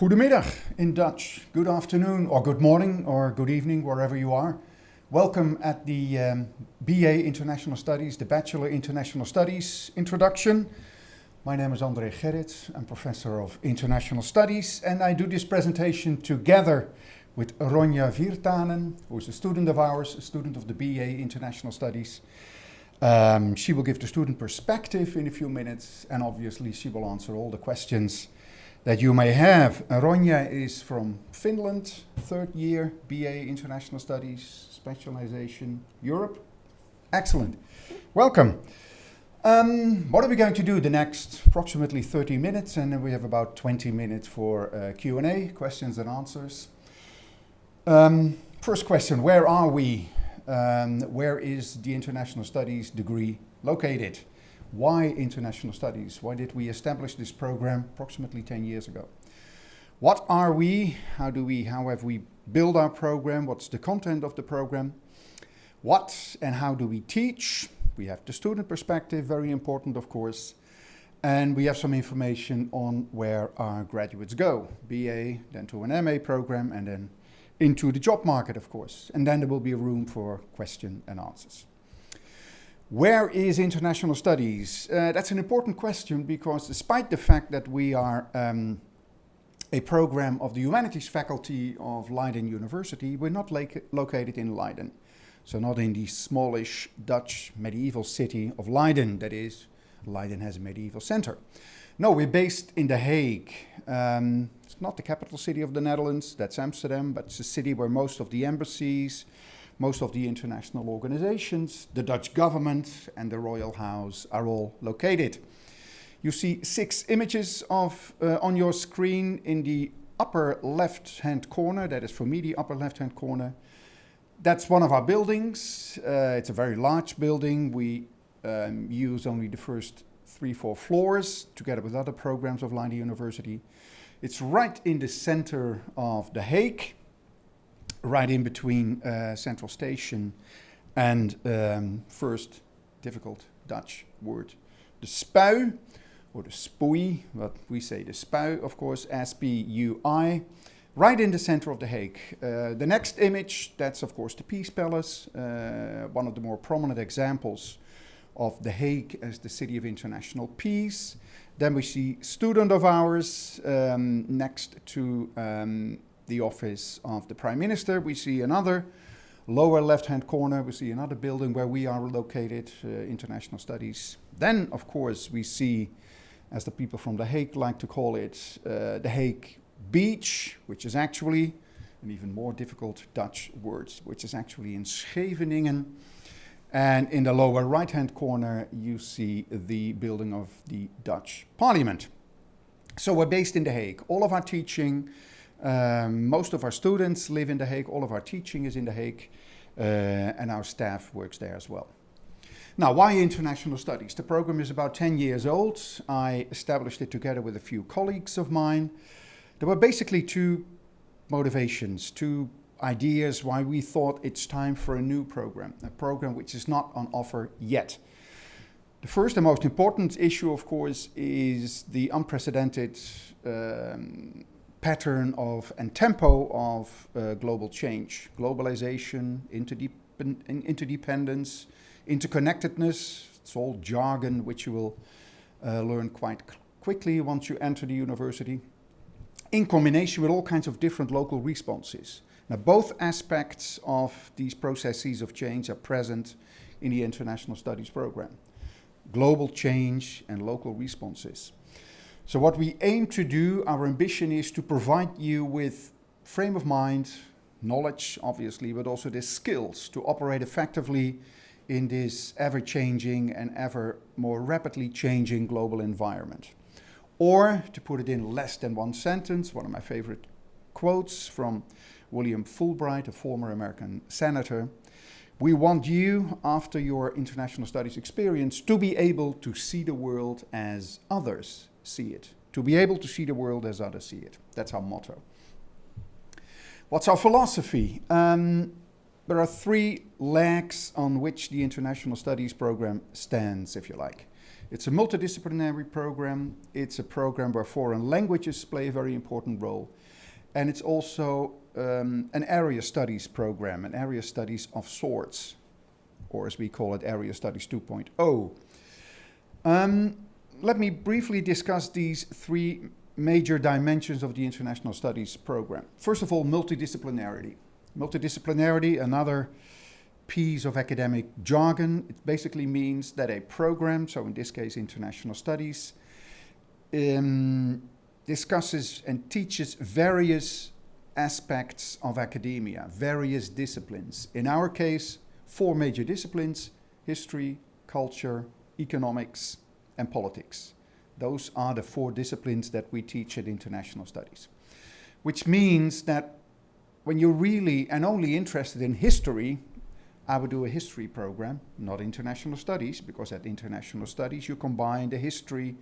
Goedemiddag in Dutch, good afternoon or good morning or good evening wherever you are. Welcome at the BA International Studies, the Bachelor International Studies introduction. My name is André Gerrit, I'm Professor of International Studies and I do this presentation together with Ronja Virtanen, who is a student of ours, a student of the BA International Studies. She will give the student perspective in a few minutes and obviously she will answer all the questions that you may have. Ronja is from Finland, third year, BA International Studies, specialization Europe. Excellent. Welcome. What are we going to do the next approximately 30 minutes? And then we have about 20 minutes for Q&A, questions and answers. First question, where are we? Where is the International Studies degree located? Why International Studies? Why did we establish this program approximately 10 years ago? What are we? How have we built our program? What's the content of the program? What and how do we teach? We have the student perspective, very important of course. And we have some information on where our graduates go. BA, then to an MA program and then into the job market of course. And then there will be a room for question and answers. Where is International Studies? That's an important question because despite the fact that we are a program of the Humanities faculty of Leiden University, we're not located in Leiden. So not in the smallish Dutch medieval city of Leiden, that is, Leiden has a medieval center. No, we're based in The Hague. It's not the capital city of the Netherlands, that's Amsterdam, but it's a city where most of the embassies, most of the international organizations, the Dutch government and the Royal House are all located. You see 6 images on your screen in the upper left-hand corner. That is for me the upper left-hand corner. That's one of our buildings. It's a very large building. We use only the first 3-4 floors together with other programs of Leiden University. It's right in the center of The Hague. Right in between Central Station and first difficult Dutch word, the spui, or the spui, but we say the spui, of course, S-P-U-I, right in the center of The Hague. The next image, that's of course the Peace Palace, one of the more prominent examples of The Hague as the city of international peace. Then we see student of ours next to the office of the Prime Minister. We see another lower left-hand corner. We see another building where we are located, International Studies. Then, of course, we see, as the people from The Hague like to call it, The Hague Beach, which is actually an even more difficult Dutch word, which is actually in Scheveningen. And in the lower right-hand corner, you see the building of the Dutch Parliament. So we're based in The Hague. All of our teaching, most of our students live in The Hague, all of our teaching is in The Hague, and our staff works there as well. Now, why International Studies? The program is about 10 years old. I established it together with a few colleagues of mine. There were basically 2 motivations, 2 ideas why we thought it's time for a new program, a program which is not on offer yet. The first and most important issue, of course, is the unprecedented pattern of and tempo of global change, globalization, interdependence, interconnectedness. It's all jargon which you will learn quite quickly once you enter the university, in combination with all kinds of different local responses. Now, both aspects of these processes of change are present in the International Studies program. Global change and local responses. So what we aim to do, our ambition is to provide you with frame of mind, knowledge obviously, but also the skills to operate effectively in this ever-changing and ever more rapidly changing global environment. Or, to put it in less than one sentence, one of my favorite quotes from William Fulbright, a former American senator, we want you, after your international studies experience, to be able to see the world as others see it. To be able to see the world as others see it. That's our motto. What's our philosophy? There are 3 legs on which the International Studies program stands, if you like. It's a multidisciplinary program. It's a program where foreign languages play a very important role. And it's also an area studies program, an area studies of sorts, or as we call it, area studies 2.0. Let me briefly discuss these three major dimensions of the international studies program. First of all, multidisciplinarity. Multidisciplinarity, another piece of academic jargon. It basically means that a program, so in this case international studies, discusses and teaches various aspects of academia, various disciplines. In our case, 4 major disciplines: history, culture, economics, and politics. Those are the 4 disciplines that we teach at international studies. Which means that when you're really and only interested in history, I would do a history program, not international studies, because at international studies you combine the history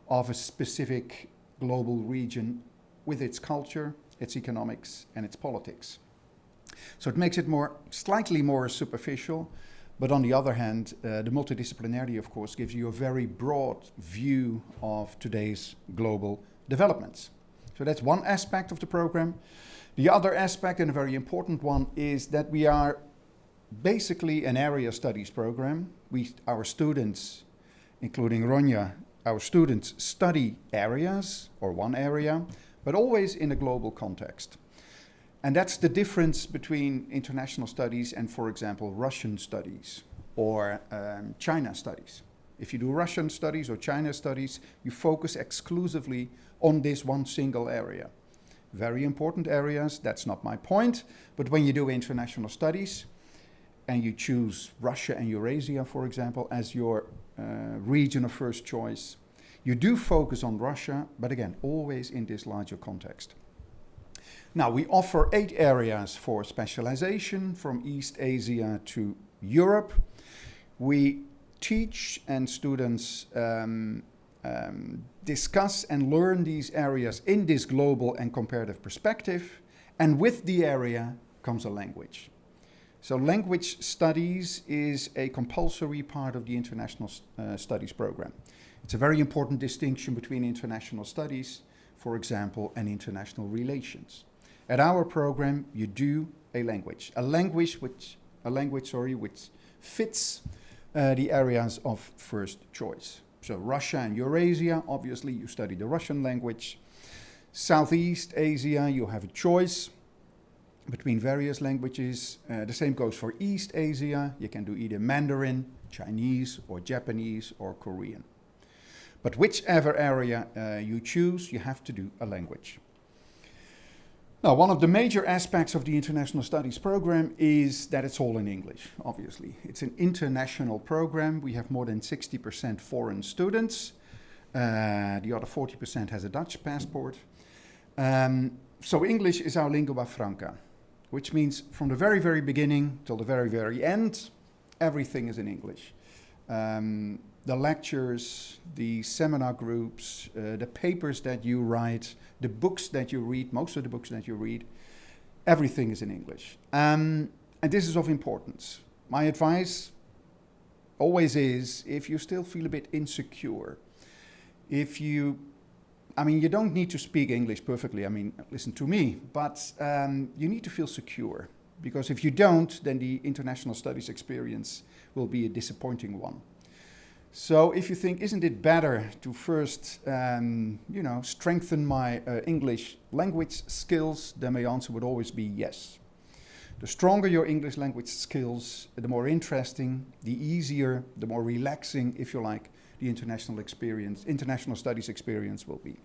of a specific global region with its culture, its economics, and its politics. So it makes it slightly more superficial, but on the other hand, the multidisciplinarity, of course, gives you a very broad view of today's global developments. So that's one aspect of the program. The other aspect, and a very important one, is that we are basically an area studies program. Our students, including Ronja, our students study areas, or one area, but always in a global context. And that's the difference between international studies and, for example, Russian studies or China studies. If you do Russian studies or China studies, you focus exclusively on this one single area. Very important areas, that's not my point, but when you do international studies and you choose Russia and Eurasia, for example, as your region of first choice, you do focus on Russia, but again, always in this larger context. Now, we offer 8 areas for specialization, from East Asia to Europe. We teach and students discuss and learn these areas in this global and comparative perspective, and with the area comes a language. So language studies is a compulsory part of the international studies program. It's a very important distinction between international studies, for example, and international relations. At our program, you do a language which fits the areas of first choice. So Russia and Eurasia, obviously you study the Russian language. Southeast Asia, you have a choice between various languages. The same goes for East Asia. You can do either Mandarin, Chinese, or Japanese, or Korean. But whichever area you choose, you have to do a language. Now, one of the major aspects of the international studies program is that it's all in English, obviously. It's an international program. We have more than 60% foreign students. The other 40% has a Dutch passport. So English is our lingua franca, which means from the very, very beginning till the very, very end, everything is in English. The lectures, the seminar groups, the papers that you write, the books that you read, most of the books that you read, everything is in English. And this is of importance. My advice always is, if you still feel a bit insecure, you don't need to speak English perfectly, listen to me, but you need to feel secure. Because if you don't, then the international studies experience will be a disappointing one. So if you think, isn't it better to first, strengthen my English language skills, then my answer would always be yes. The stronger your English language skills, the more interesting, the easier, the more relaxing, if you like, the international studies experience will be.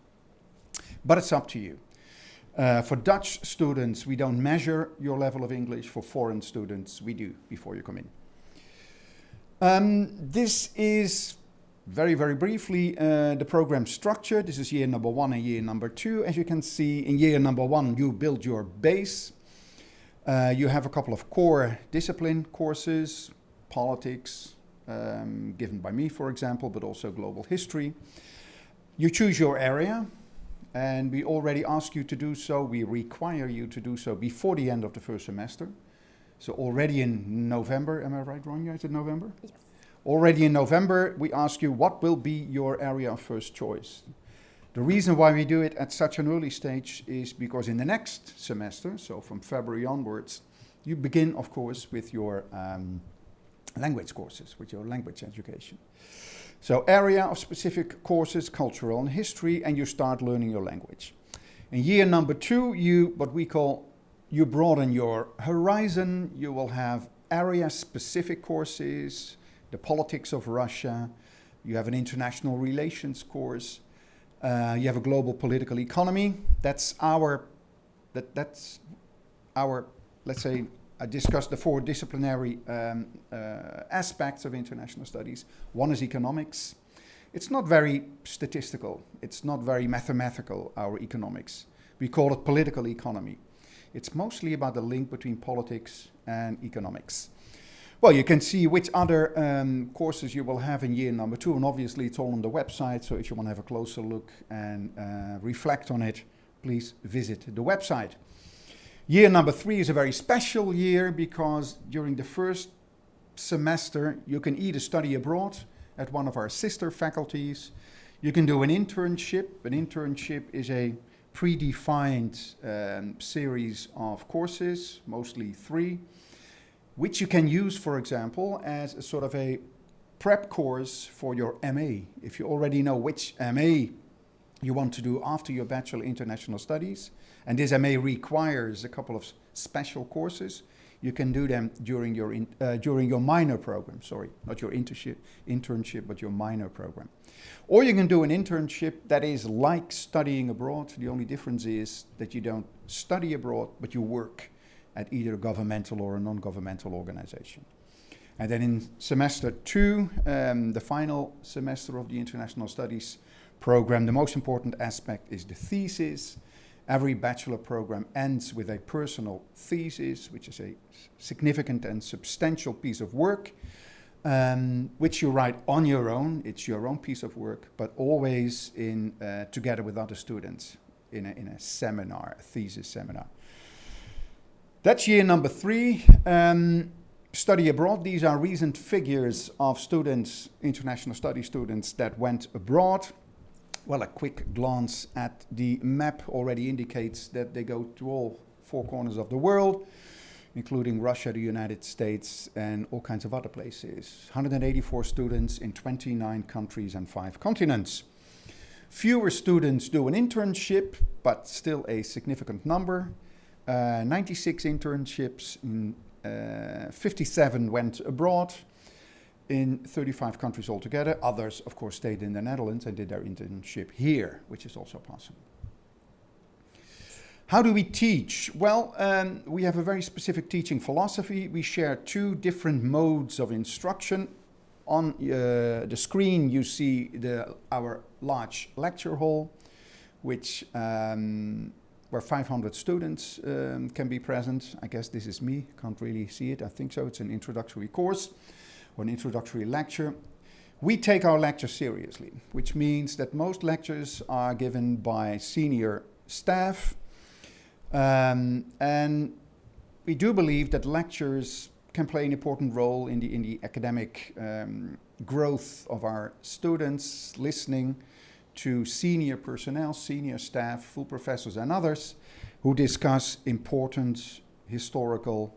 But it's up to you. For Dutch students, we don't measure your level of English. For foreign students, we do before you come in. This is, very, very briefly, the program structure. This is year number 1 and year number 2. As you can see, in year number 1, you build your base. You have a couple of core discipline courses, politics, given by me, for example, but also global history. You choose your area, and we already ask you to do so. We require you to do so before the end of the first semester. So already in November, am I right, Ronja? Is it November? Yes. Already in November, we ask you what will be your area of first choice. The reason why we do it at such an early stage is because in the next semester, so from February onwards, you begin, of course, with your language courses, with your language education. So area of specific courses, cultural and history, and you start learning your language. In year number 2, you broaden your horizon. You will have area-specific courses, the politics of Russia. You have an international relations course. You have a global political economy. That's our, let's say, I discussed the 4 disciplinary aspects of international studies. One is economics. It's not very statistical. It's not very mathematical, our economics. We call it political economy. It's mostly about the link between politics and economics. Well, you can see which other courses you will have in year number 2, and obviously it's all on the website, so if you want to have a closer look and reflect on it, please visit the website. Year number 3 is a very special year because during the first semester you can either study abroad at one of our sister faculties, you can do an internship. An internship is a predefined series of courses, mostly 3, which you can use, for example, as a sort of a prep course for your MA. If you already know which MA you want to do after your Bachelor International Studies, and this MA requires a couple of special courses, you can do them during your minor program, sorry, not your internship, but your minor program. Or you can do an internship that is like studying abroad. The only difference is that you don't study abroad, but you work at either a governmental or a non-governmental organization. And then in semester 2, the final semester of the International Studies program, the most important aspect is the thesis. Every bachelor program ends with a personal thesis, which is a significant and substantial piece of work, which you write on your own. It's your own piece of work, but always together with other students in a seminar, a thesis seminar. That's year number 3. Study abroad. These are recent figures of students, international study students that went abroad. Well, a quick glance at the map already indicates that they go to all 4 corners of the world, including Russia, the United States, and all kinds of other places. 184 students in 29 countries and 5 continents. Fewer students do an internship, but still a significant number. 96 internships, 57 went abroad in 35 countries altogether. Others, of course, stayed in the Netherlands and did their internship here, which is also possible. How do we teach? Well, we have a very specific teaching philosophy. We share 2 different modes of instruction. On the screen, you see our large lecture hall, where 500 students can be present. I guess this is me, can't really see it. I think so. It's an introductory course or an introductory lecture. We take our lectures seriously, which means that most lectures are given by senior staff. And we do believe that lectures can play an important role in the academic growth of our students, listening to senior personnel, senior staff, full professors and others who discuss important historical,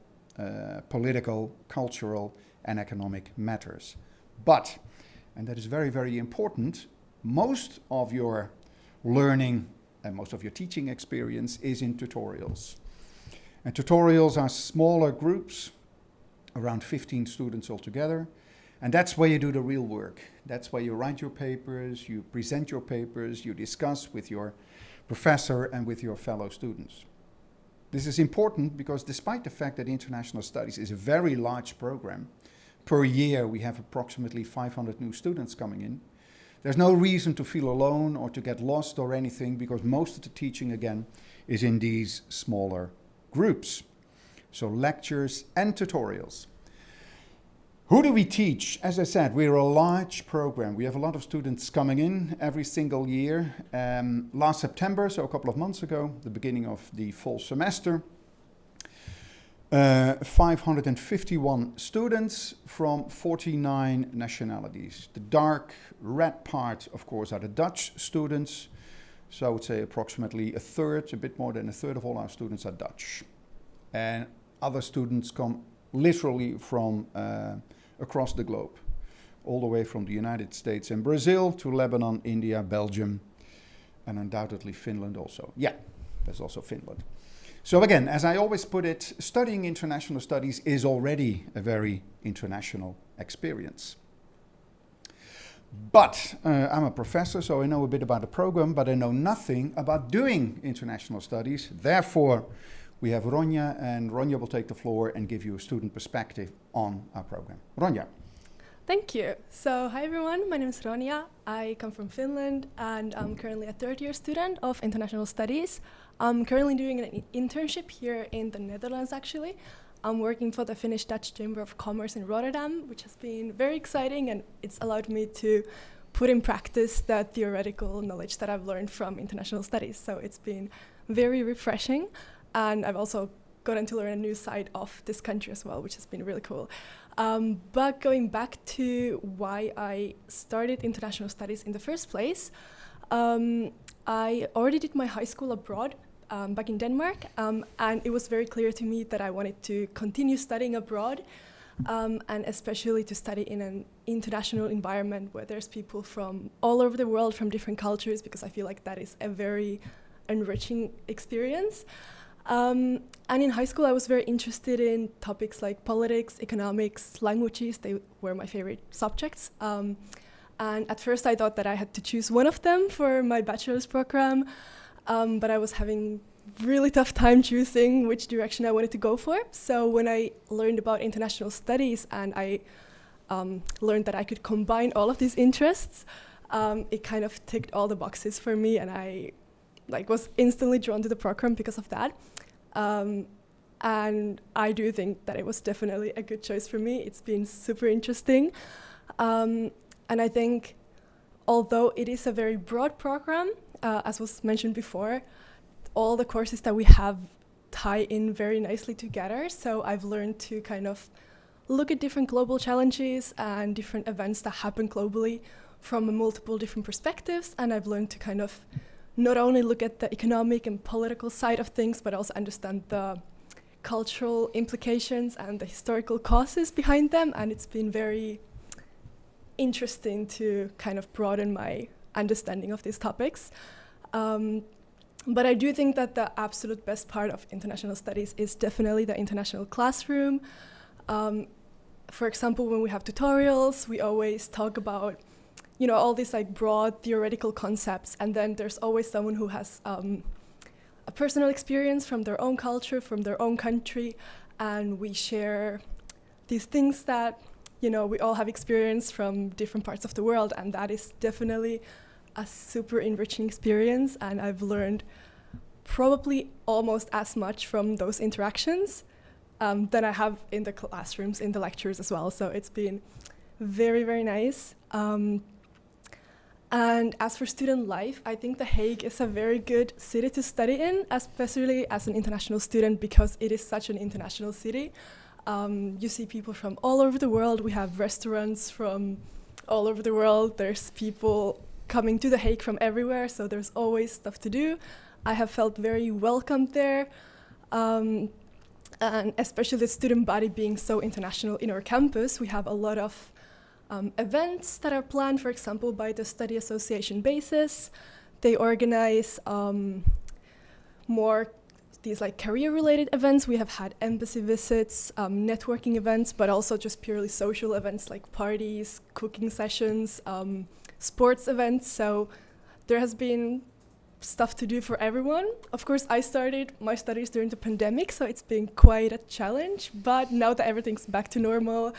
political, cultural and economic matters. But, and that is very, very important, most of your learning and most of your teaching experience is in tutorials. And tutorials are smaller groups, around 15 students altogether. And that's where you do the real work. That's where you write your papers, you present your papers, you discuss with your professor and with your fellow students. This is important because despite the fact that international studies is a very large program, per year we have approximately 500 new students coming in. There's no reason to feel alone or to get lost or anything because most of the teaching again is in these smaller groups. So lectures and tutorials. Who do we teach? As I said, we're a large program. We have a lot of students coming in every single year. Last September, so a couple of months ago, the beginning of the fall semester, 551 students from 49 nationalities. The dark red part, of course, are the Dutch students. So I would say approximately a third, a bit more than a third of all our students are Dutch. And other students come literally from across the globe, all the way from the United States and Brazil to Lebanon, India, Belgium, and undoubtedly Finland also. Yeah, there's also Finland. So again, as I always put it, studying international studies is already a very international experience. But I'm a professor, so I know a bit about the program, but I know nothing about doing international studies. Therefore, we have Ronja, and Ronja will take the floor and give you a student perspective on our program. Ronja. Thank you. So, hi everyone, my name is Ronja. I come from Finland, and I'm currently a third-year student of international studies. I'm currently doing an internship here in the Netherlands, actually. I'm working for the Finnish-Dutch Chamber of Commerce in Rotterdam, which has been very exciting, and it's allowed me to put in practice the theoretical knowledge that I've learned from international studies. So it's been very refreshing, and I've also gotten to learn a new side of this country as well, which has been really cool. But going back to why I started international studies in the first place, I already did my high school abroad back in Denmark, and it was very clear to me that I wanted to continue studying abroad, and especially to study in an international environment where there's people from all over the world, from different cultures, because I feel like that is a very enriching experience. And in high school, I was very interested in topics like politics, economics, languages. They were my favorite subjects. And at first, I thought that I had to choose one of them for my bachelor's program, but I was having really tough time choosing which direction I wanted to go for. So when I learned about international studies and I learned that I could combine all of these interests, it kind of ticked all the boxes for me, and I was instantly drawn to the program because of that. And I do think that it was definitely a good choice for me. It's been super interesting. And I think although it is a very broad program, as was mentioned before, all the courses that we have tie in very nicely together. So I've learned to kind of look at different global challenges and different events that happen globally from multiple different perspectives. And I've learned to kind of not only look at the economic and political side of things, but also understand the cultural implications and the historical causes behind them. And it's been very interesting to kind of broaden my understanding of these topics. But I do think that the absolute best part of international studies is definitely the international classroom. For example, when we have tutorials, we always talk about all these broad theoretical concepts, and then there's always someone who has a personal experience from their own culture, from their own country, and we share these things that we all have experienced from different parts of the world, and that is definitely a super enriching experience, and I've learned probably almost as much from those interactions than I have in the classrooms, in the lectures as well. So it's been very, very nice. And as for student life, I think The Hague is a very good city to study in, especially as an international student, because it is such an international city. You see people from all over the world. We have restaurants from all over the world. There's people coming to The Hague from everywhere, so there's always stuff to do. I have felt very welcomed there, and especially the student body being so international in our campus. We have a lot of events that are planned, for example, by the Study Association Basis. They organize more these career-related events. We have had embassy visits, networking events, but also just purely social events like parties, cooking sessions, sports events. So there has been stuff to do for everyone. Of course, I started my studies during the pandemic, so it's been quite a challenge. But now that everything's back to normal,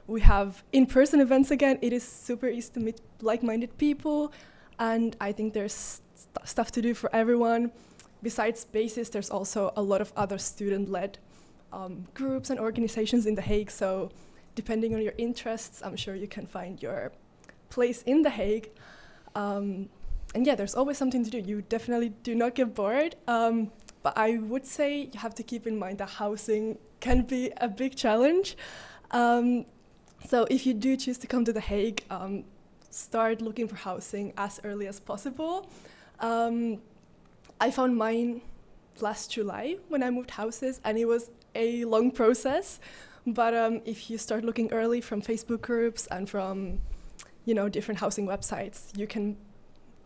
we have in-person events again. It is super easy to meet like-minded people, and I think there's stuff to do for everyone. Besides Basis, there's also a lot of other student-led groups and organizations in The Hague, so depending on your interests, I'm sure you can find your place in The Hague. And yeah, there's always something to do. You definitely do not get bored, but I would say you have to keep in mind that housing can be a big challenge. So if you do choose to come to The Hague, start looking for housing as early as possible. I found mine last July when I moved houses, and it was a long process. But if you start looking early from Facebook groups and from, different housing websites, you can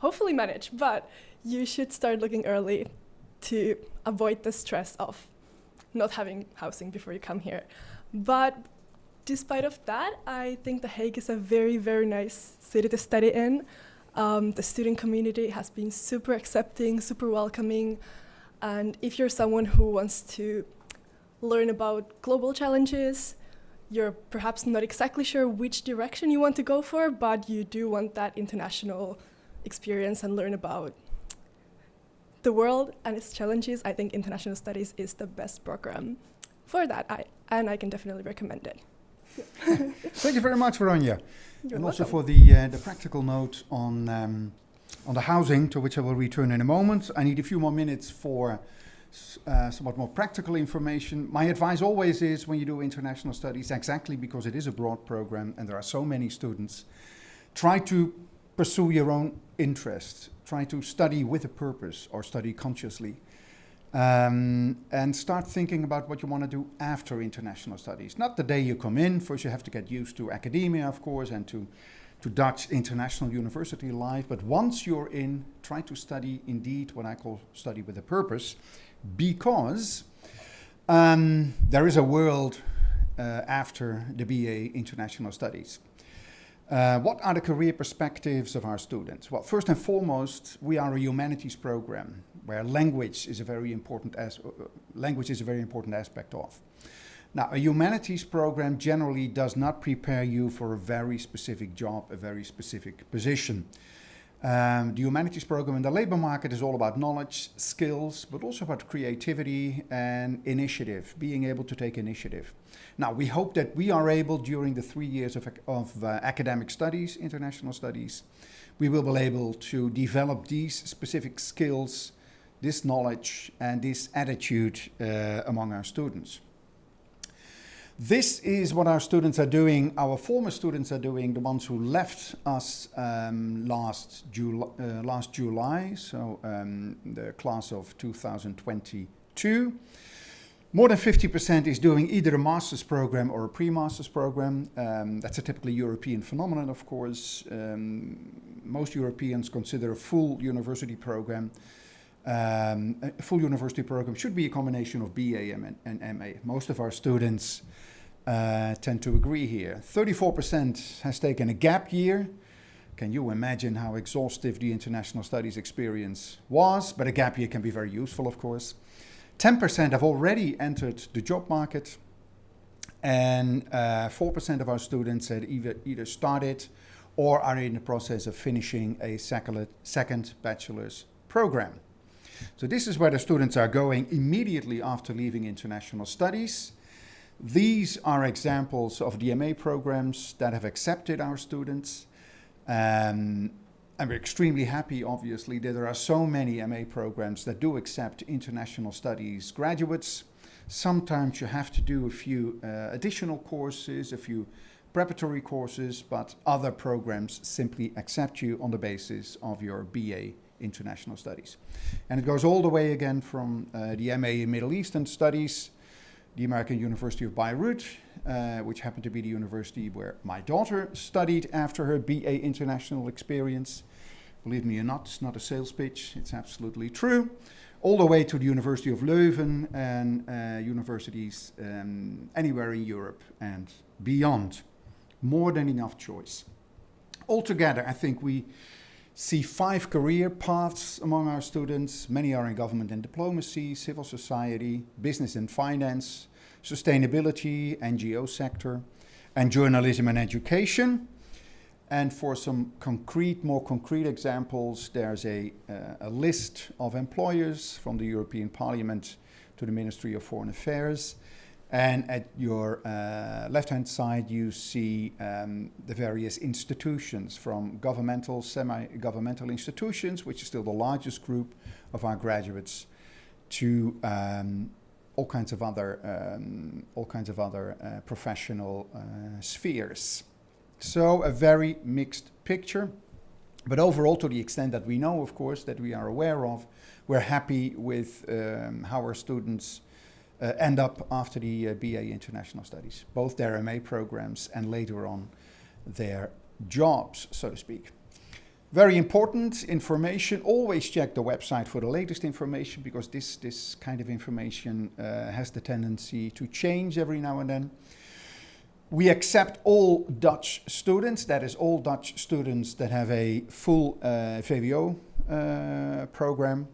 hopefully manage. But you should start looking early to avoid the stress of not having housing before you come here. But despite of that, I think The Hague is a very, very nice city to study in. The student community has been super accepting, super welcoming. And if you're someone who wants to learn about global challenges, you're perhaps not exactly sure which direction you want to go for, but you do want that international experience and learn about the world and its challenges, I think international studies is the best program for that, and I can definitely recommend it. Thank you very much, Veronia. You're and welcome. also for the practical note on the housing, to which I will return in a moment. I need a few more minutes for somewhat more practical information. My advice always is, when you do international studies, exactly because it is a broad program and there are so many students, try to pursue your own interests. Try to study with a purpose or study consciously. And start thinking about what you want to do after international studies. Not the day you come in. First you have to get used to academia, of course, and to Dutch international university life. But once you're in, try to study indeed what I call study with a purpose, because there is a world after the BA International Studies. What are the career perspectives of our students? Well, first and foremost, we are a humanities program where language is a very important aspect of. Now, a humanities program generally does not prepare you for a very specific job, a very specific position. The humanities program in the labor market is all about knowledge, skills, but also about creativity and initiative, being able to take initiative. Now, we hope that we are able, during the 3 years of academic studies, international studies, we will be able to develop these specific skills, this knowledge, and this attitude among our students. This is what our students are doing, our former students are doing, the ones who left us last July, so the class of 2022. More than 50% is doing either a master's program or a pre-master's program. That's a typically European phenomenon, of course. Most Europeans consider a full university program. A full university program should be a combination of BA and MA. Most of our students tend to agree here. 34% has taken a gap year. Can you imagine how exhaustive the international studies experience was? But a gap year can be very useful, of course. 10% have already entered the job market, and 4% of our students had either started or are in the process of finishing a second bachelor's program. So this is where the students are going immediately after leaving international studies. These are examples of the MA programs that have accepted our students. And we're extremely happy, obviously, that there are so many MA programs that do accept international studies graduates. Sometimes you have to do a few additional courses, a few preparatory courses, but other programs simply accept you on the basis of your BA International Studies. And it goes all the way again from the MA in Middle Eastern Studies, the American University of Beirut, which happened to be the university where my daughter studied after her BA International experience. Believe me or not, it's not a sales pitch, it's absolutely true. All the way to the University of Leuven and universities anywhere in Europe and beyond. More than enough choice. Altogether, I think we see 5 career paths among our students. Many are in government and diplomacy, civil society, business and finance, sustainability, NGO sector, and journalism and education. And for some more concrete examples, there's a list of employers from the European Parliament to the Ministry of Foreign Affairs. And at your left-hand side, you see the various institutions, from governmental, semi-governmental institutions, which is still the largest group of our graduates, to all kinds of other professional spheres. So a very mixed picture, but overall, to the extent that we know, of course, that we are aware of, we're happy with how our students end up after the BA International Studies, both their MA programs and later on their jobs, so to speak. Very important information, always check the website for the latest information, because this kind of information has the tendency to change every now and then. We accept all Dutch students, that is all Dutch students that have a full VWO program.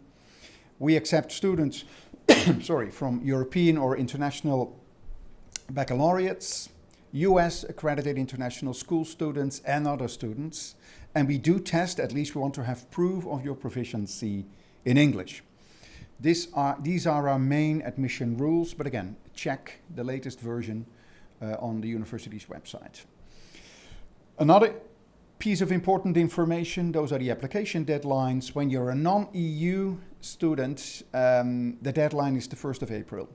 We accept students from European or international baccalaureates, US accredited international school students and other students. And we do test, at least we want to have proof of your proficiency in English. These are our main admission rules, but again, check the latest version on the university's website. Another piece of important information, those are the application deadlines. When you're a non-EU student, the deadline is the 1st of April.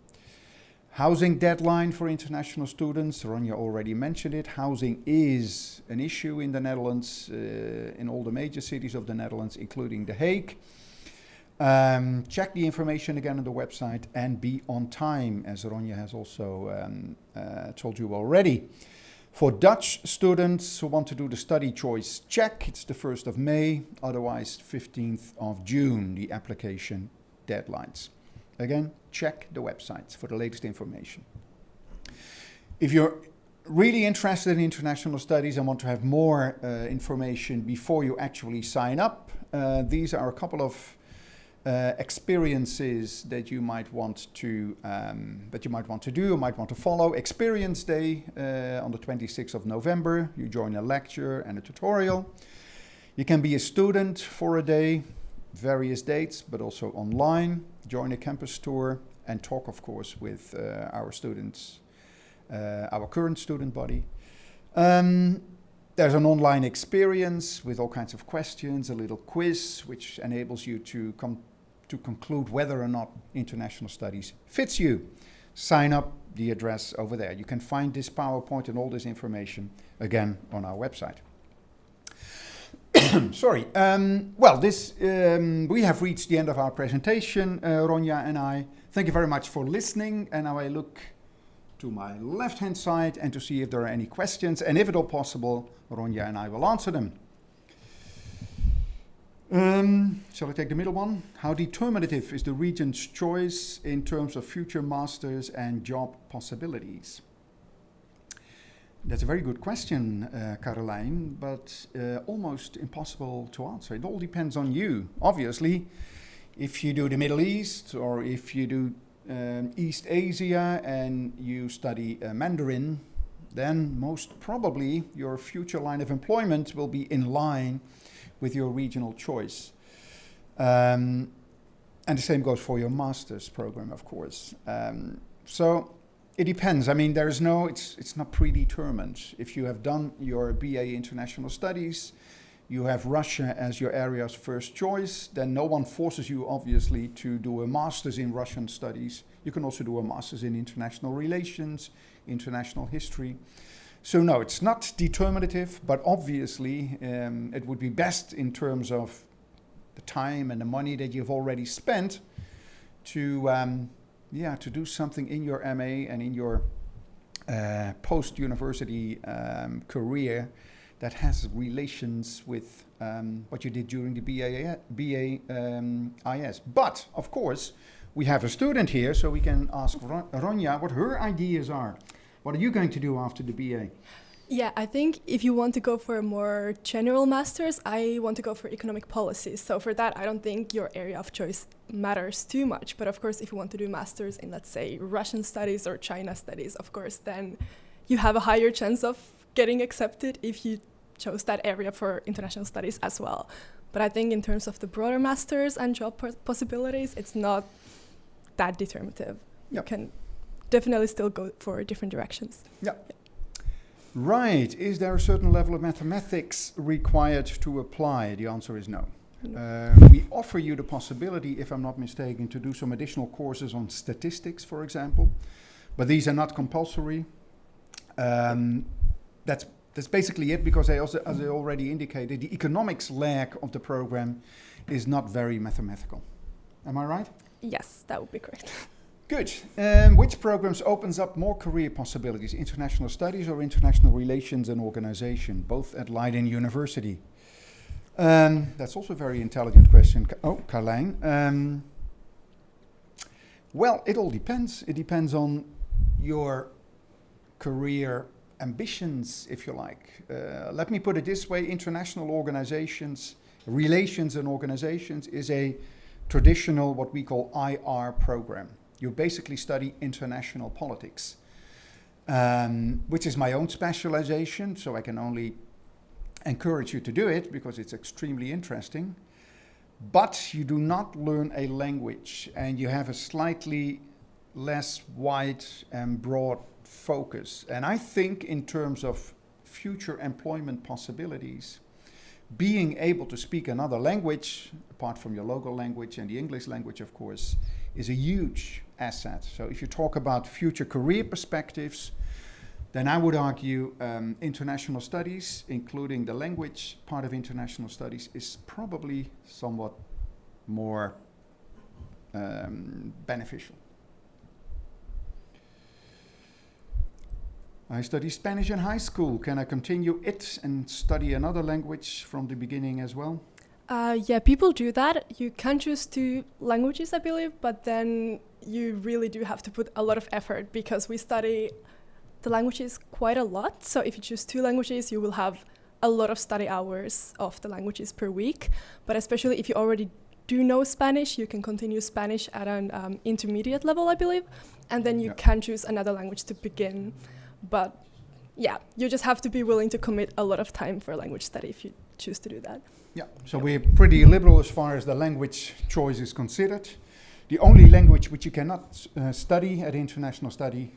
Housing deadline for international students, Ronja already mentioned it. Housing is an issue in the Netherlands, in all the major cities of the Netherlands, including The Hague. Check the information again on the website and be on time, as Ronja has also told you already. For Dutch students who want to do the study choice check, it's the 1st of May, otherwise 15th of June, the application deadlines. Again, check the websites for the latest information. If you're really interested in international studies and want to have more information before you actually sign up, these are a couple of experiences that you might want to do or might want to follow. Experience Day on the 26th of November. You join a lecture and a tutorial. You can be a student for a day, various dates, but also online. Join a campus tour and talk, of course, with our students, our current student body. There's an online experience with all kinds of questions, a little quiz, which enables you to conclude whether or not international studies fits you. Sign up, the address over there. You can find this PowerPoint and all this information again on our website. Sorry. We have reached the end of our presentation, Ronja and I. Thank you very much for listening. And now I look to my left-hand side and to see if there are any questions. And if at all possible, Ronja and I will answer them. Shall I take the middle one? How determinative is the Regent's choice in terms of future masters and job possibilities? That's a very good question, Caroline, but almost impossible to answer. It all depends on you. Obviously, if you do the Middle East or if you do East Asia and you study Mandarin, then most probably your future line of employment will be in line with your regional choice. And the same goes for your master's program, of course. So it depends. I mean, it's not predetermined. If you have done your BA International Studies, you have Russia as your area's first choice, then no one forces you, obviously, to do a master's in Russian studies. You can also do a master's in international relations, international history. So no, it's not determinative, but obviously it would be best in terms of the time and the money that you've already spent to do something in your MA and in your post-university career that has relations with what you did during the BA-IS. But, of course, we have a student here, so we can ask Ronja what her ideas are. What are you going to do after the BA? Yeah, I think if you want to go for a more general master's, I want to go for economic policies. So for that, I don't think your area of choice matters too much. But of course, if you want to do master's in, let's say, Russian studies or China studies, of course, then you have a higher chance of getting accepted if you chose that area for international studies as well. But I think in terms of the broader master's and job possibilities, it's not that determinative. Yep. You can definitely still go for different directions. Yeah. Right. Is there a certain level of mathematics required to apply? The answer is no. We offer you the possibility, if I'm not mistaken, to do some additional courses on statistics, for example, but these are not compulsory. That's basically it, because as I already indicated, the economics leg of the program is not very mathematical. Am I right? Yes, that would be correct. Good. Which programs opens up more career possibilities, international studies or international relations and organization, both at Leiden University? That's also a very intelligent question. Carlijn. Well, it all depends. It depends on your career ambitions, if you like. Let me put it this way. International organizations, relations and organizations is a traditional, what we call IR program. You basically study international politics, which is my own specialization, so I can only encourage you to do it because it's extremely interesting. But you do not learn a language, and you have a slightly less wide and broad focus. And I think in terms of future employment possibilities, being able to speak another language, apart from your local language and the English language, of course, is a huge asset. So if you talk about future career perspectives, then I would argue international studies, including the language part of international studies, is probably somewhat more beneficial. I studied Spanish in high school. Can I continue it and study another language from the beginning as well? Yeah, people do that. You can choose 2 languages, I believe, but then you really do have to put a lot of effort because we study the languages quite a lot. So if you choose 2 languages, you will have a lot of study hours of the languages per week. But especially if you already do know Spanish, you can continue Spanish at an intermediate level, I believe, and then you can choose another language to begin. But yeah, you just have to be willing to commit a lot of time for language study if you choose to do that. Yeah, so we're pretty liberal as far as the language choice is considered. The only language which you cannot study at international studies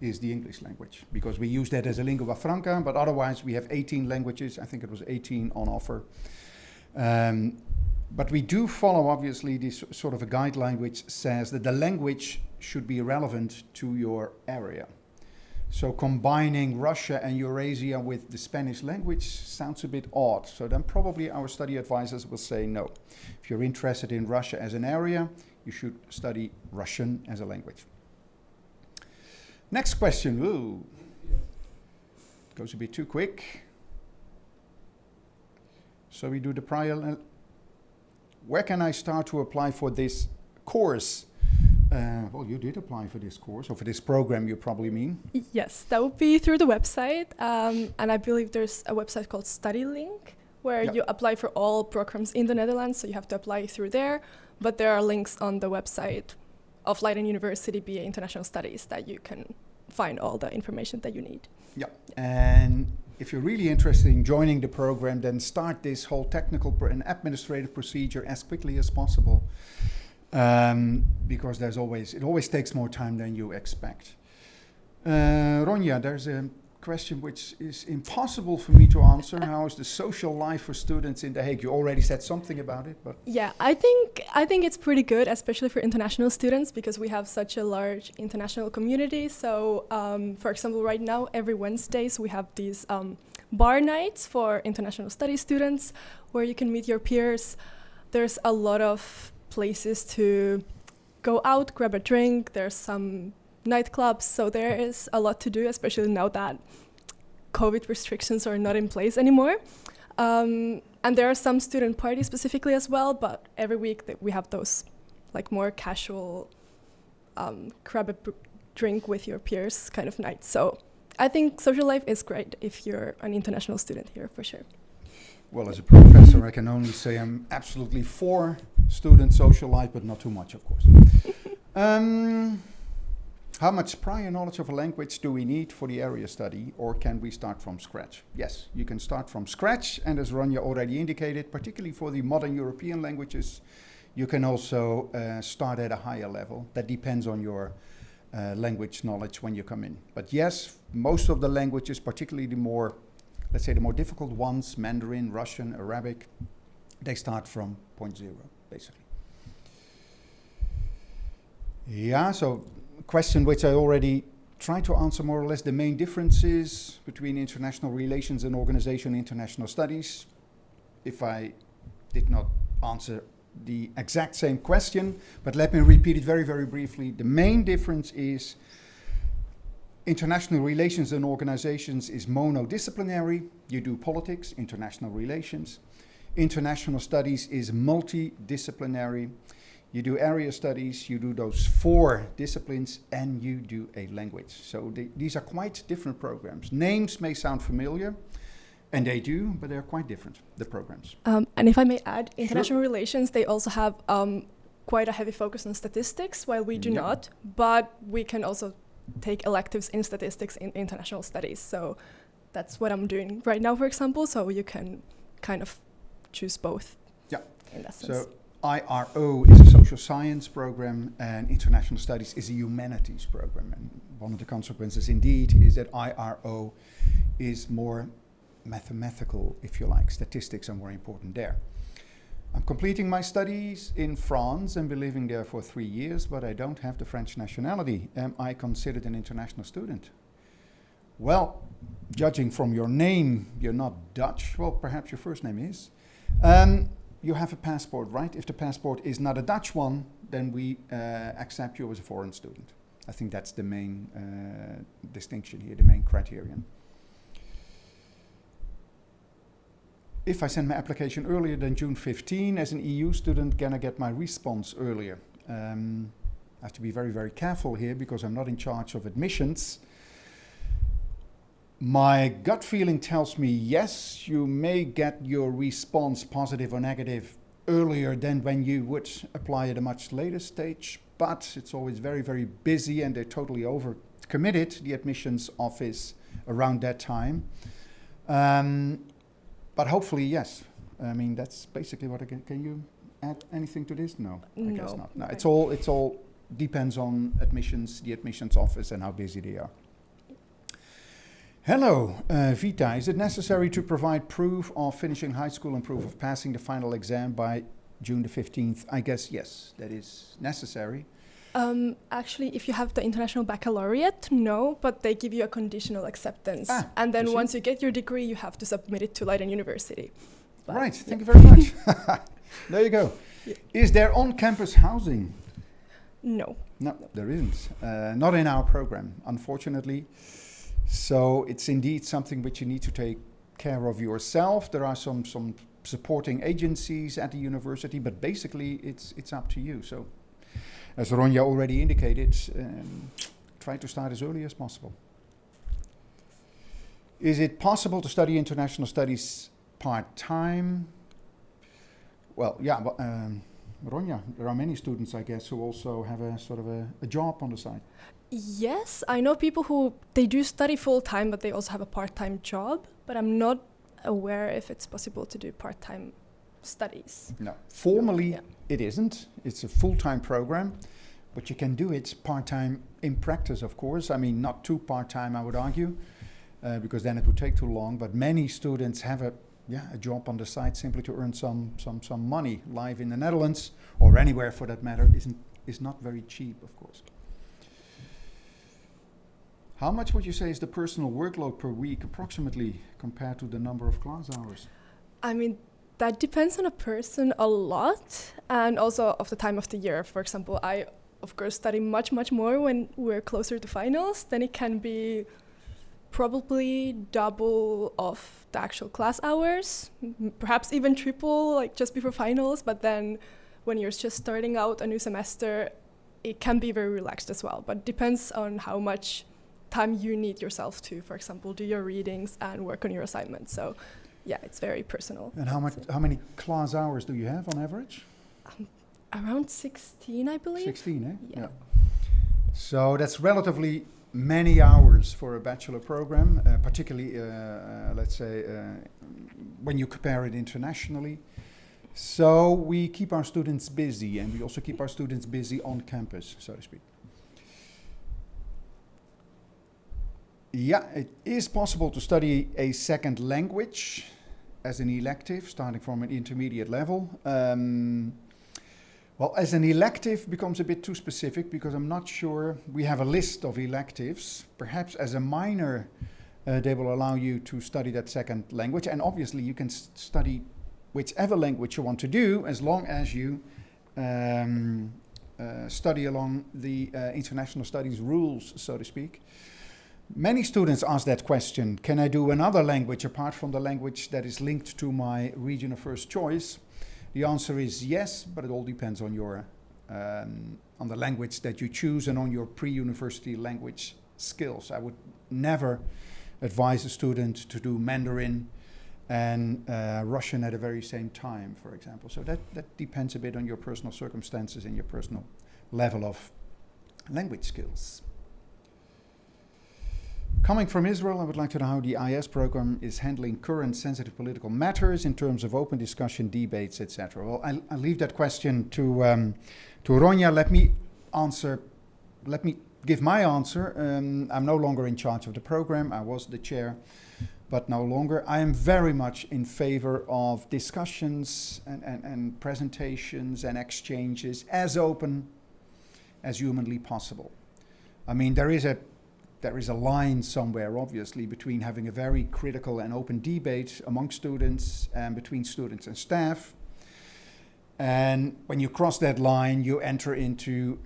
is the English language, because we use that as a lingua franca, but otherwise we have 18 languages. I think it was 18 on offer. But we do follow, obviously, this sort of a guideline which says that the language should be relevant to your area. So combining Russia and Eurasia with the Spanish language sounds a bit odd. So then probably our study advisors will say no. If you're interested in Russia as an area, you should study Russian as a language. Next question. Ooh. Goes a bit too quick. So we do the prior. Where can I start to apply for this course? Well, you did apply for this course, or for this program, you probably mean? Yes, that would be through the website. And I believe there's a website called StudyLink, where you apply for all programs in the Netherlands, so you have to apply through there. But there are links on the website of Leiden University BA International Studies that you can find all the information that you need. Yeah, and if you're really interested in joining the program, then start this whole technical and administrative procedure as quickly as possible. Because it always takes more time than you expect. Ronja, there's a question which is impossible for me to answer. How is the social life for students in The Hague? You already said something about it, but yeah, I think it's pretty good, especially for international students, because we have such a large international community. So, for example, right now every Wednesdays we have these bar nights for international studies students, where you can meet your peers. There's a lot of places to go out, grab a drink. There's some nightclubs, so there is a lot to do, especially now that COVID restrictions are not in place anymore. And there are some student parties specifically as well, but every week we have those like more casual grab a drink with your peers kind of nights. So I think social life is great if you're an international student here, for sure. Well, as a professor, I can only say I'm absolutely for student social life, but not too much, of course. How much prior knowledge of a language do we need for the area study, or can we start from scratch? Yes, you can start from scratch, and as Ronja already indicated, particularly for the modern European languages, you can also start at a higher level. That depends on your language knowledge when you come in. But yes, most of the languages, particularly the more, let's say the more difficult ones, Mandarin, Russian, Arabic, They start from point zero, basically. Yeah, so question which I already tried to answer more or less, the main differences between international relations and organization international studies. If I did not answer the exact same question, but let me repeat it very, very briefly. The main difference is international relations and organizations is monodisciplinary. You do politics, international relations. International studies is multidisciplinary. You do area studies, you do those 4 disciplines, and you do a language. So these are quite different programs. Names may sound familiar, and they do, but they're quite different, the programs. And if I may add, international Sure. relations, they also have quite a heavy focus on statistics, while we do Yep. not, but we can also take electives in statistics in international studies. So that's what I'm doing right now, for example, so you can kind of choose both. Yeah. In that sense. So IRO is a social science program, and international studies is a humanities program. And one of the consequences indeed is that IRO is more mathematical, if you like. Statistics are more important there. I'm completing my studies in France and been living there for 3 years, but I don't have the French nationality. Am I considered an international student? Well, judging from your name, you're not Dutch. Well, perhaps your first name is. You have a passport, right? If the passport is not a Dutch one, then we accept you as a foreign student. I think that's the main distinction here, the main criterion. If I send my application earlier than June 15, as an EU student, can I get my response earlier? I have to be very, very careful here because I'm not in charge of admissions. My gut feeling tells me yes, you may get your response, positive or negative, earlier than when you would apply at a much later stage, but it's always very, very busy and they're totally overcommitted, the admissions office, around that time. But hopefully, yes. I mean, that's basically what I can you add anything to this? No, I guess not. No, it's all depends on admissions, the admissions office and how busy they are. Hello, Vita. Is it necessary to provide proof of finishing high school and proof of passing the final exam by June the 15th? I guess yes, that is necessary. Actually, if you have the international baccalaureate, no, but they give you a conditional acceptance. And then once you get your degree, you have to submit it to Leiden University. But right, thank you very much. There you go. Yeah. Is there on-campus housing? No. No, there isn't. Not in our program, unfortunately. So it's indeed something which you need to take care of yourself. There are some supporting agencies at the university, but basically it's up to you. So as Ronja already indicated, try to start as early as possible. Is it possible to study international studies part-time? Well, yeah, Ronja, there are many students, I guess, who also have a sort of a job on the side. Yes, I know people who, they do study full-time, but they also have a part-time job, but I'm not aware if it's possible to do part-time studies. No, formally it isn't. It's a full-time program, but you can do it part-time in practice, of course. I mean, not too part-time, I would argue, because then it would take too long, but many students have a job on the side simply to earn some money. Life in the Netherlands, or anywhere for that matter, is not very cheap, of course. How much would you say is the personal workload per week, approximately, compared to the number of class hours? I mean, that depends on a person a lot, and also of the time of the year. For example, I, of course, study much, much more when we're closer to finals. Then it can be probably double of the actual class hours, perhaps even triple, like just before finals. But then when you're just starting out a new semester, it can be very relaxed as well. But it depends on how much time you need yourself to, for example, do your readings and work on your assignments. So yeah, it's very personal. And how many class hours do you have on average? Around 16, I believe. 16, eh? Yeah. So that's relatively many hours for a bachelor program, particularly, let's say, when you compare it internationally. So we keep our students busy, and we also keep our students busy on campus, so to speak. Yeah, it is possible to study a second language. as an elective, starting from an intermediate level. Well, as an elective becomes a bit too specific because I'm not sure. We have a list of electives. Perhaps as a minor, they will allow you to study that second language. And obviously you can study whichever language you want to do as long as you study along the international studies rules, so to speak. Many students ask that question, can I do another language apart from the language that is linked to my region of first choice? The answer is yes, but it all depends on your on the language that you choose and on your pre-university language skills. I would never advise a student to do Mandarin and Russian at the very same time, for example. So that depends a bit on your personal circumstances and your personal level of language skills. Coming from Israel, I would like to know how the IS program is handling current sensitive political matters in terms of open discussion, debates, etc. Well, I'll leave that question to Ronja. Let me give my answer. I'm no longer in charge of the program. I was the chair, but no longer. I am very much in favor of discussions and presentations and exchanges as open as humanly possible. I mean, there is a line somewhere, obviously, between having a very critical and open debate among students and between students and staff. And when you cross that line, you enter into,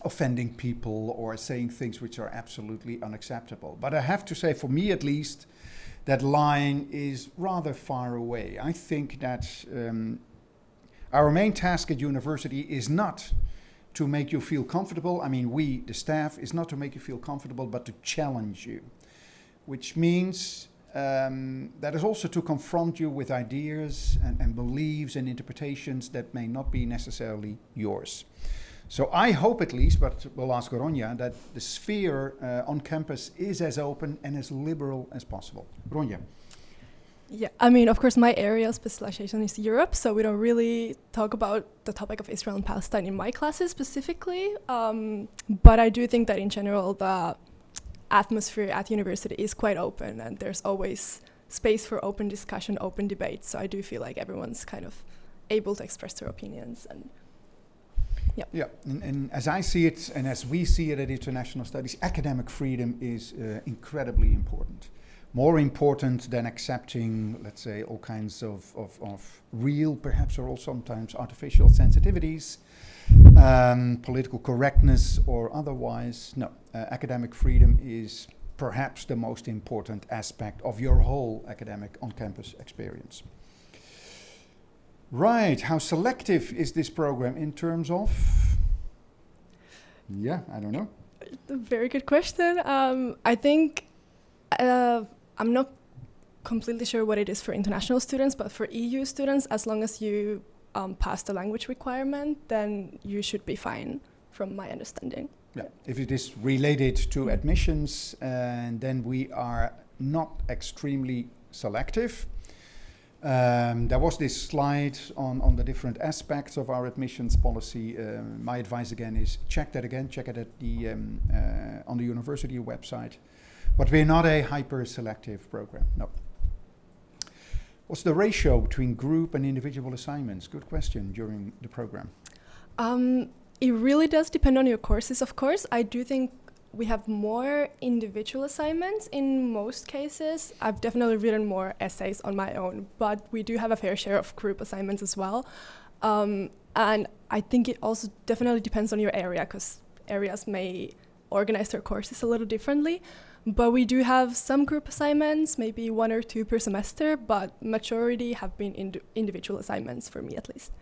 offending people or saying things which are absolutely unacceptable. But I have to say, for me at least, that line is rather far away. I think that our main task at university is not to make you feel comfortable. I mean, we, the staff, is not to make you feel comfortable, but to challenge you, which means that is also to confront you with ideas and beliefs and interpretations that may not be necessarily yours. So I hope at least, but we'll ask Ronja, that the sphere on campus is as open and as liberal as possible. Ronja. Yeah, I mean, of course, my area of specialization is Europe, so we don't really talk about the topic of Israel and Palestine in my classes specifically. But I do think that in general, the atmosphere at university is quite open, and there's always space for open discussion, open debate. So I do feel like everyone's kind of able to express their opinions. And and as I see it, and as we see it at International Studies, academic freedom is incredibly important. More important than accepting, let's say, all kinds of real, perhaps, or also sometimes artificial sensitivities, political correctness or otherwise. No, academic freedom is perhaps the most important aspect of your whole academic on-campus experience. Right, how selective is this program in terms of? Yeah, I don't know. Very good question. I think I'm not completely sure what it is for international students, but for EU students, as long as you pass the language requirement, then you should be fine, from my understanding. Yeah, if it is related to admissions, then we are not extremely selective. There was this slide on the different aspects of our admissions policy. My advice again is check it at the on the university website. But we're not a hyper-selective program, no. What's the ratio between group and individual assignments? Good question during the program. It really does depend on your courses, of course. I do think we have more individual assignments in most cases. I've definitely written more essays on my own, but we do have a fair share of group assignments as well. And I think it also definitely depends on your area, because areas may organize their courses a little differently. But we do have some group assignments, maybe 1 or 2 per semester, but majority have been individual assignments, for me at least.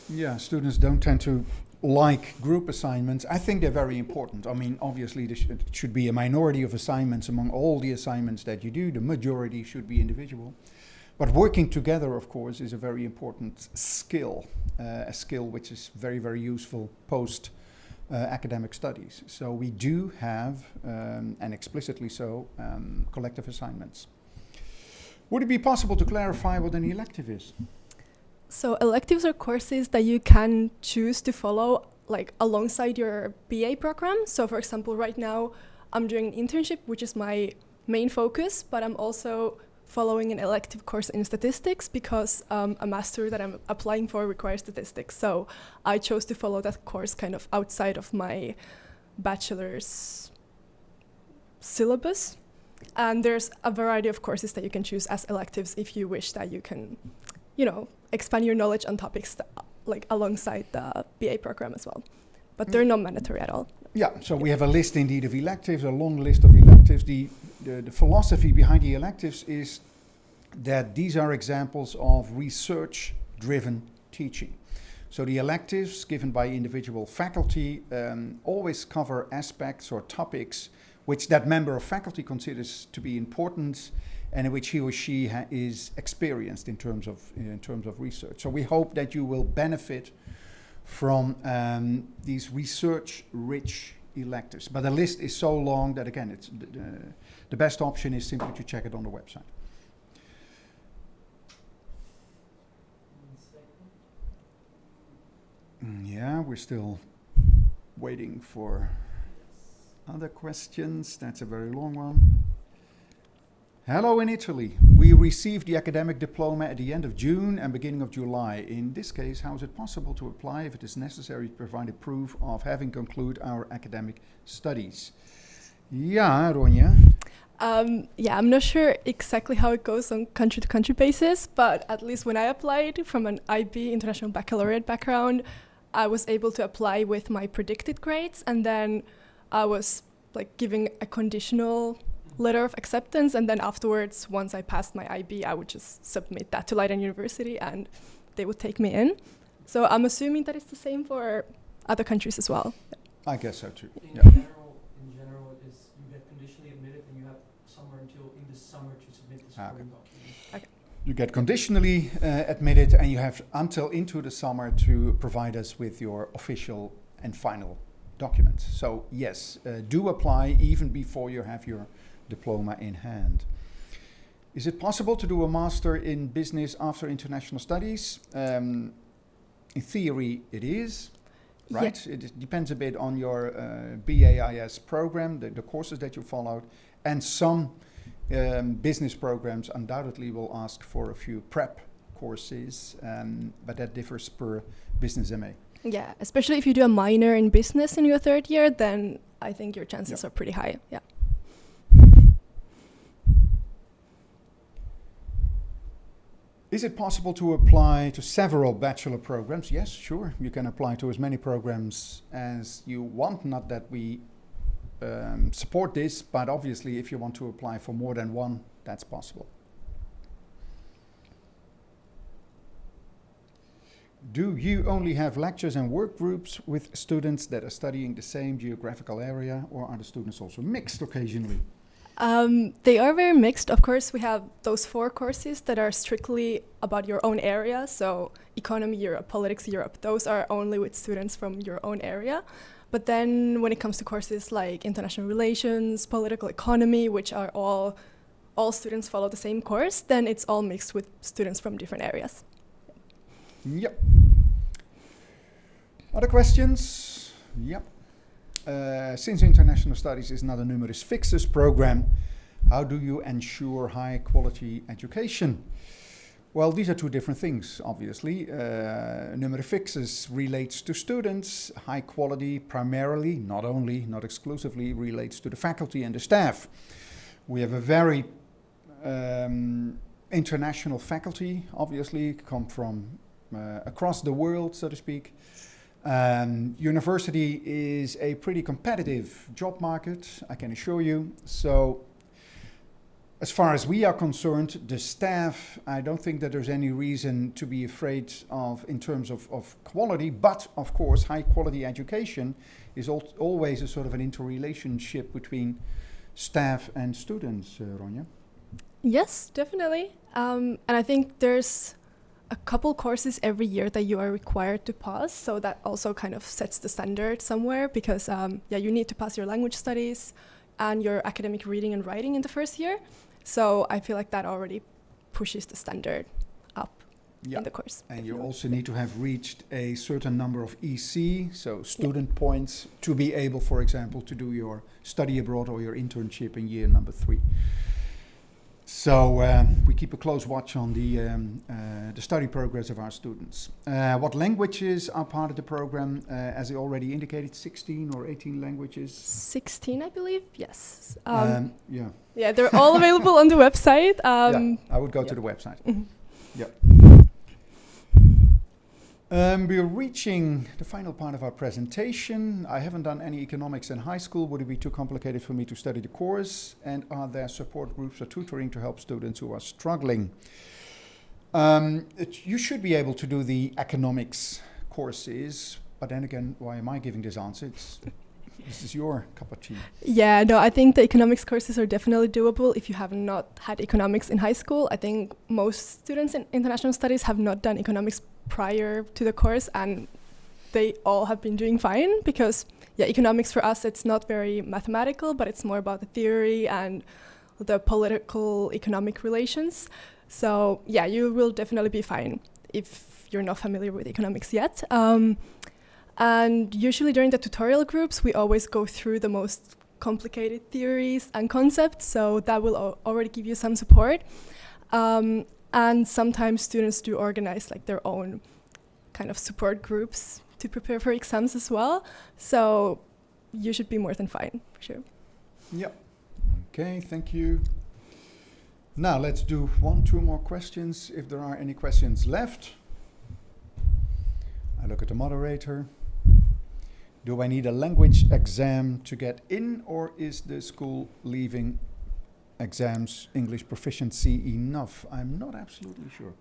Yeah, students don't tend to like group assignments. I think they're very important. I mean, obviously there should be a minority of assignments among all the assignments that you do. The majority should be individual. But working together, of course, is a very important skill, a skill which is very, very useful post academic studies. So we do have, and explicitly so, collective assignments. Would it be possible to clarify what an elective is? So electives are courses that you can choose to follow like alongside your BA program. So for example, right now I'm doing an internship, which is my main focus, but I'm also following an elective course in statistics because a master that I'm applying for requires statistics. So I chose to follow that course kind of outside of my bachelor's syllabus. And there's a variety of courses that you can choose as electives if you wish that you can, expand your knowledge on topics that, like alongside the BA program as well. But they're not mandatory at all. Yeah, so we have a list indeed of electives, a long list of electives. The philosophy behind the electives is that these are examples of research-driven teaching. So the electives given by individual faculty always cover aspects or topics which that member of faculty considers to be important and in which he or she is experienced in terms of research. So we hope that you will benefit from these research-rich electives. But the list is so long that, again, it's the best option is simply to check it on the website. Yeah, we're still waiting for other questions. That's a very long one. Hello in Italy. We received the academic diploma at the end of June and beginning of July. In this case, how is it possible to apply if it is necessary to provide a proof of having concluded our academic studies? Yeah, Ronja. I'm not sure exactly how it goes on country-to-country basis, but at least when I applied from an IB, International Baccalaureate background, I was able to apply with my predicted grades, and then I was giving a conditional letter of acceptance, and then afterwards, once I passed my IB, I would just submit that to Leiden University and they would take me in. So I'm assuming that it's the same for other countries as well. I guess so too. In general, is you get conditionally admitted and you have somewhere until in the summer to submit the supporting documents. Okay. You get conditionally admitted and you have until into the summer to provide us with your official and final documents. So yes, do apply even before you have your diploma in hand. Is it possible to do a master in business after international studies? In theory, it is, right? Yeah. It depends a bit on your BAIS program, the courses that you followed, and some business programs undoubtedly will ask for a few prep courses, but that differs per business MA. Yeah, especially if you do a minor in business in your third year, then I think your chances are pretty high. Yeah. Is it possible to apply to several bachelor programs? Yes, sure. You can apply to as many programs as you want. Not that we support this, but obviously if you want to apply for more than one, that's possible. Do you only have lectures and work groups with students that are studying the same geographical area, or are the students also mixed occasionally? They are very mixed. Of course, we have those 4 courses that are strictly about your own area. So Economy Europe, Politics Europe, those are only with students from your own area. But then when it comes to courses like International Relations, Political Economy, which are all students follow the same course, then it's all mixed with students from different areas. Yep. Other questions? Yep. Since International Studies is not a numerus fixus program, how do you ensure high quality education? Well, these are 2 different things, obviously. Numerus fixus relates to students. High quality primarily, not only, not exclusively, relates to the faculty and the staff. We have a very international faculty, obviously, come from across the world, so to speak. University is a pretty competitive job market, I can assure you. So as far as we are concerned, the staff, I don't think that there's any reason to be afraid of in terms of quality, but of course high quality education is always a sort of an interrelationship between staff and students, Ronja. Yes, definitely. And I think there's a couple courses every year that you are required to pass, so that also kind of sets the standard somewhere because you need to pass your language studies and your academic reading and writing in the first year. So I feel like that already pushes the standard up in the course. And you also need to have reached a certain number of EC, so student points, to be able, for example, to do your study abroad or your internship in year number 3. So we keep a close watch on the study progress of our students. What languages are part of the program? As I already indicated, 16 or 18 languages. 16, I believe. Yes. Yeah. Yeah, they're all available on the website. Yeah, I would go to the website. Mhm. Yeah. We're reaching the final part of our presentation. I haven't done any economics in high school. Would it be too complicated for me to study the course? And are there support groups or tutoring to help students who are struggling? You should be able to do the economics courses, but then again, why am I giving this answer? This is your cup of tea. Yeah, no, I think the economics courses are definitely doable if you have not had economics in high school. I think most students in international studies have not done economics prior to the course, and they all have been doing fine because, yeah, economics for us, it's not very mathematical, but it's more about the theory and the political economic relations. So, yeah, you will definitely be fine if you're not familiar with economics yet. And usually during the tutorial groups, we always go through the most complicated theories and concepts, so that will already give you some support. And sometimes students do organize like their own kind of support groups to prepare for exams as well. So you should be more than fine, for sure. Yep. Okay, thank you. Now let's do 1, 2 more questions, if there are any questions left. I look at the moderator. Do I need a language exam to get in, or is the school leaving exams English proficiency enough? I'm not absolutely sure.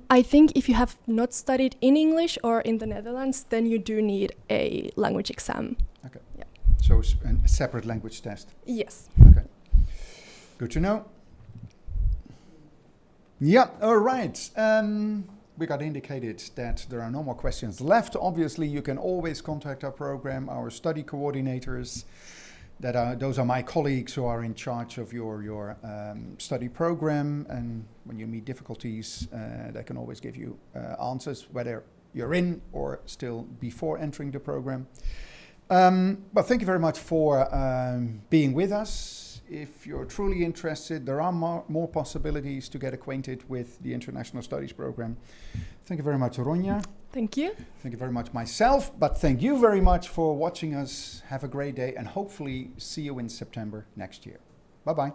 I think if you have not studied in English or in the Netherlands, then you do need a language exam. Okay. Yeah. So a separate language test. Yes. Okay. Good to know. Yeah, all right. We got indicated that there are no more questions left. Obviously, you can always contact our program, our study coordinators. Those are my colleagues who are in charge of your study program. And when you meet difficulties, they can always give you answers, whether you're in or still before entering the program. But thank you very much for being with us. If you're truly interested, there are more possibilities to get acquainted with the International Studies program. Thank you very much, Ronja. Thank you. Thank you very much myself, but thank you very much for watching us. Have a great day and hopefully see you in September next year. Bye-bye.